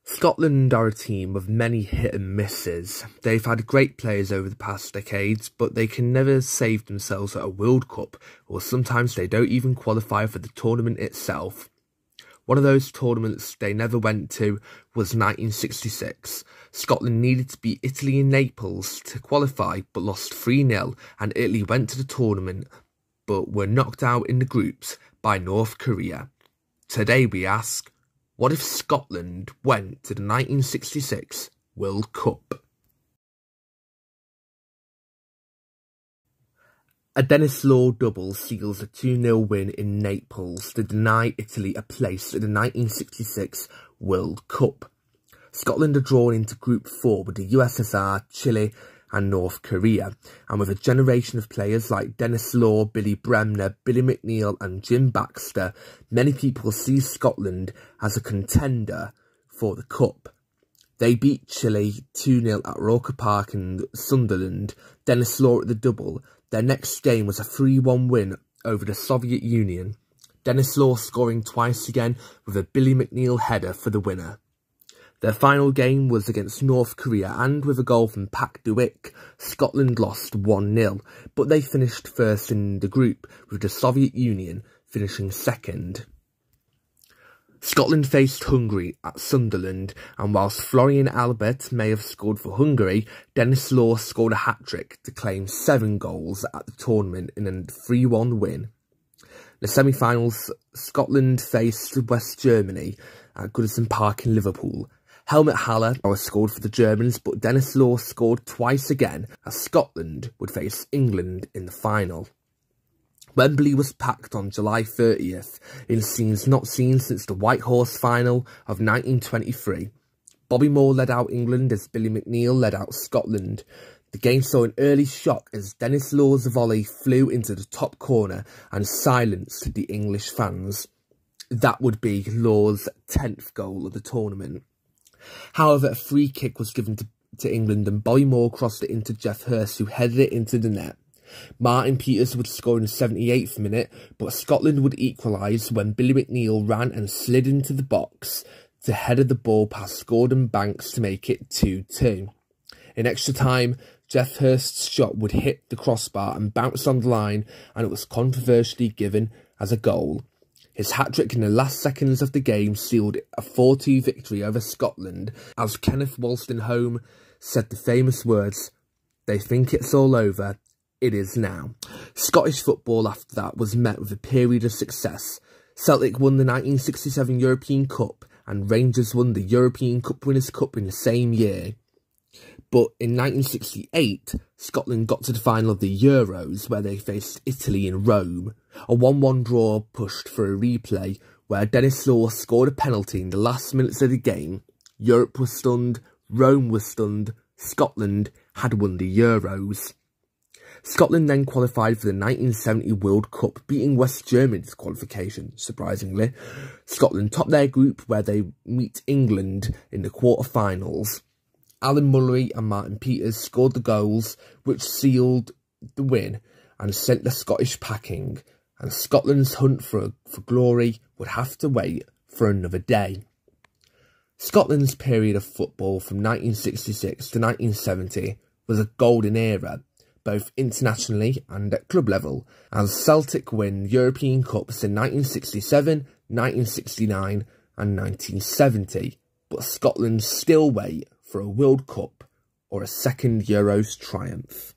Scotland are a team of many hit and misses. They've had great players over the past decades, but they can never save themselves at a World Cup, or sometimes they don't even qualify for the tournament itself. One of those tournaments they never went to was 1966. Scotland needed to beat Italy in Naples to qualify, but lost 3-0, and Italy went to the tournament, but were knocked out in the groups by North Korea. Today we ask, what if Scotland went to the 1966 World Cup? A Denis Law double seals a 2-0 win in Naples to deny Italy a place at the 1966 World Cup. Scotland are drawn into Group 4 with the USSR, Chile and North Korea, and with a generation of players like Denis Law, Billy Bremner, Billy McNeill and Jim Baxter, many people see Scotland as a contender for the Cup. They beat Chile 2-0 at Roker Park in Sunderland. Denis Law at the double. Their next game was a 3-1 win over the Soviet Union. Denis Law scoring twice again with a Billy McNeill header for the winner. Their final game was against North Korea, and with a goal from Pak Duik, Scotland lost 1-0, but they finished first in the group, with the Soviet Union finishing second. Scotland faced Hungary at Sunderland, and whilst Florian Albert may have scored for Hungary, Denis Law scored a hat-trick to claim 7 goals at the tournament in a 3-1 win. The semi-finals, Scotland faced West Germany at Goodison Park in Liverpool. Helmut Haller scored for the Germans, but Denis Law scored twice again as Scotland would face England in the final. Wembley was packed on July 30th in scenes not seen since the White Horse final of 1923. Bobby Moore led out England as Billy McNeill led out Scotland. The game saw an early shock as Denis Law's volley flew into the top corner and silenced the English fans. That would be Law's 10th goal of the tournament. However, a free kick was given to England and Bobby Moore crossed it into Geoff Hurst, who headed it into the net. Martin Peters would score in the 78th minute, but Scotland would equalise when Billy McNeill ran and slid into the box to header the ball past Gordon Banks to make it 2-2. In extra time, Geoff Hurst's shot would hit the crossbar and bounce on the line, and it was controversially given as a goal. His hat-trick in the last seconds of the game sealed a 4-2 victory over Scotland, as Kenneth Wolstenholme said the famous words, "They think it's all over. It is now." Scottish football after that was met with a period of success. Celtic won the 1967 European Cup and Rangers won the European Cup Winners' Cup in the same year. But in 1968, Scotland got to the final of the Euros where they faced Italy in Rome. A 1-1 draw pushed for a replay where Denis Law scored a penalty in the last minutes of the game. Europe was stunned, Rome was stunned, Scotland had won the Euros. Scotland then qualified for the 1970 World Cup, beating West Germany's qualification, surprisingly. Scotland topped their group where they meet England in the quarter-finals. Alan Mullery and Martin Peters scored the goals, which sealed the win and sent the Scottish packing, and Scotland's hunt for glory would have to wait for another day. Scotland's period of football from 1966 to 1970 was a golden era, both internationally and at club level, as Celtic win European Cups in 1967, 1969 and 1970, but Scotland still wait for a World Cup or a second Euros triumph.